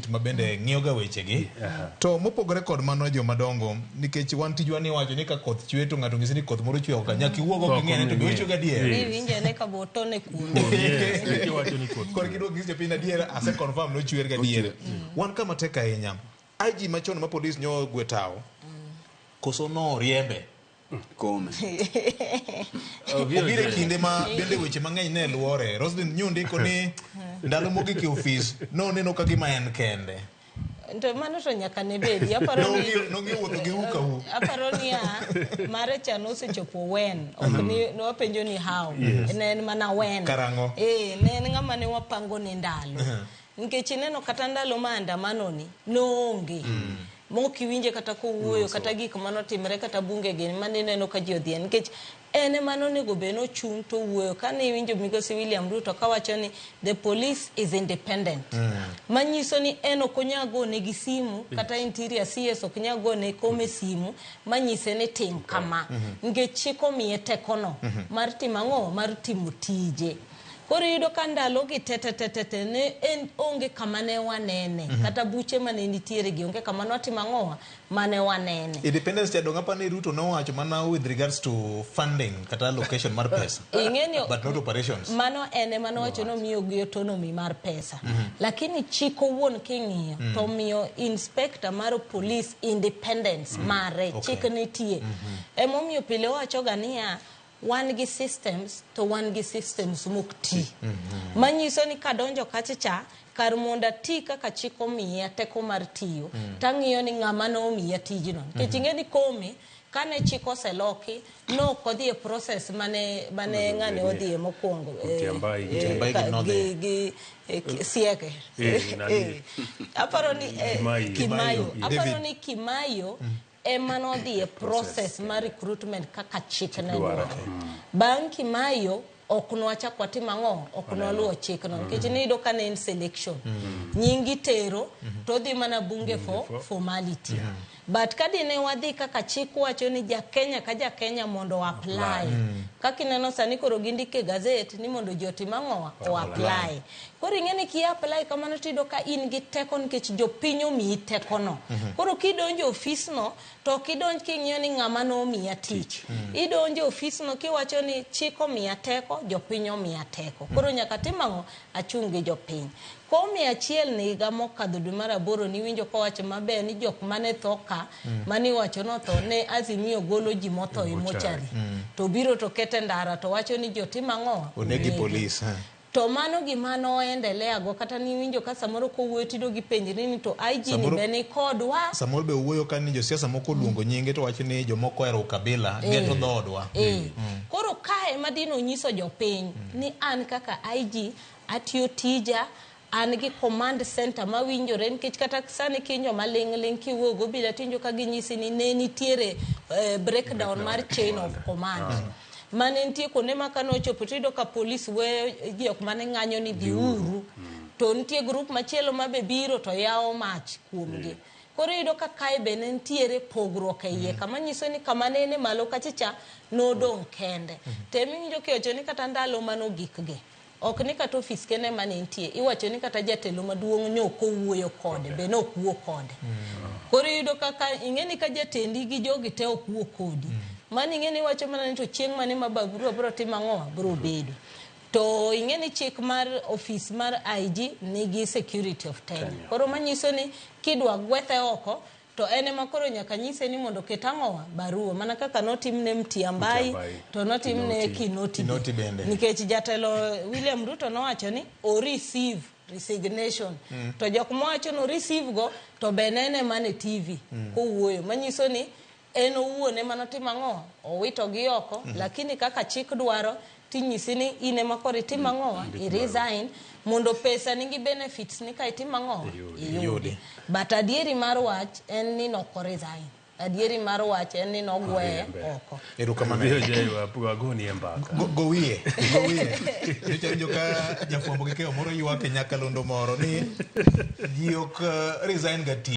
mabende ng'iyoga wechegi. To mopogore kod mano joma dongo nikech wan tijwa ni wacho ni ka koth chwe to ng'ato ng'isi ni koth moro chwe ok nyaka iwuog ok ing'ene to bicho gadier. Winje ne ka botone kuno. Kor kiduogo ng'isi piny adier ase confirm no chwer gadier. Wan kama tek ahinya. IG machon ma police nyo gwetao. Koso no riembe. Kome. Obire kinde ma bende weche mang'eny ne luore. Roslyn nyundiko ni ndalo mogik e ofis no neno ka gima en kende. To mano to nyaka ne bedi aparo ni nongi wuotho gi uka u. Aparo ni mare chano osechopo wen ok ni no penjo ni how ne en mana wen Karango. Ne en ng'ama ne wapango ni ndalo nikech neno kata ndalo maandamano ni noonge mokiwinje kata kowuoyo kata gik manotimre kata bunge geni mane neno ka ji odhie nikech ene manonego beno chung to wuoyo kane winjo migosi William Ruto kawacho ni the police is independent manyiso ni eno konyago ne gi simu kata interior CS okonyago ne kome simu manyise ne tim kama nikech chiko miye tekono mar timango mar timo tije. Koro yudo ka ndalo gi tete ne en onge kama ne wanene kata buche mane nitiere gi onge kama notimo ang'owa mane wanene. Independence jadonga pa ni Ruto nowacho mana with regards to funding kata allocation mar pesa. But not operations. Mano ene mano wacho no miyo gi autonomy mar pesa. Lakini chiko wuon king'iyo to miyo inspector mar police independence mare chik nitie. Emomiyo pile wacho ga niya one gi systems to one gi systems mukti. Manyiso ni kadonjo kachacha kar monda ti kaka chiko miya teko mar tiyo tang'iyo ni ng'ama no miya tijno nikech ing'eni kome kane chiko seloki no kodhi e process mane ng'ane odhi mokwongo gi sieke aparo ni Kimayo emano dhi e process mar recruitment kaka chik ne bang' Kimayo ok nwacha kwatima ng'o ok nwaluo chik no nikech nido kane en selection nyingi tero to dhi mana bunge for formality but kadine wadhi kaka chik wacho ni ja Kenya ka ja Kenya mondo apply kaka ineno sani koro gindike gazette ni mondo jotima ng'owa o apply koro ing'eni ki apply kamano tido ka in gi teko nikech jopiny omiyi tekono koro kidonjo ofis no to kidonj king'iyo ni ng'ama no miya tich idonjo ofis no kiwacho ni chiko miya teko jopiny omiya teko koro nyaka timang'o achung' gi jopiny komi achiel ni higa mokadho dwe mar 8 ni winjo kowacho maber ni jok mane thoka mani wacho no tho ne Azimio golo ji motho e mochari to biro to kete ndara to wacho ni jotimang'o onegi police to mano gimano endelea go kata ni winjo ka samoro kowuoyo tido gi penjri ni to IG ni bene kodwa samoro be wuoyo ka ni josiasa moko luongo nyinge to wacho ni jomoko ero kabila geto dhodwa koro kae madino nyiso jopiny ni an kaka IG atiyo tija an gi command center mawinjore nikech kata sani kinjo maling' kiwuogo bila tinjo ka ginyisi ni ne nitiere breakdown mar chain of command mane nitie kuonde ma kanochopo tido ka police weyo jok mane ng'anyo ni dhiuru to nitie group machielo mabe biro to yawo mach kuomgi koro yudo ka kae be ne nitiere pogruok e iye kama nyiso ni kama nene malo kachicha nodong' kende temiwinjo kiwacho ni kata ndalo manogikge ok ni kata ofis kene mane nitie iwacho ni kata jatelo maduong' nyoko wuoyo kode be no kuo kode koro yudo kaka ing'eni ka jatendi gi jogi te okuo kodi mani ing'eni wacho mana ni to chieng' mane mababuru bro timang'o bro bedo to ing'eni chik mar ofis mar IG nigi security of tenure koro manyiso ni kidwa gwethe oko to ene makoro nyaka nyise ni mondo ketang'owa barua mana kaka notimne Mtiambai to notimne Kinoti bende nikech jatelo William Ruto nowacho ni o receive resignation to jok mowacho no receive go to benene mane TV kowuoyo manyiso ni en owuone manotimo ang'o owito gi oko lakini kaka chik dwaro tinyisi ni ine makore timo ang'o I resign mondo pesa nigi benefits ni ka itimo ang'o iyudi but adieri mar wach en ni no resign adieri mar wach en ni no gwe oko erokamano agoni embaka gowie nicho ka jafwambo gi keyo moro ywak e Nyakalondo moro ni ji ok resign ga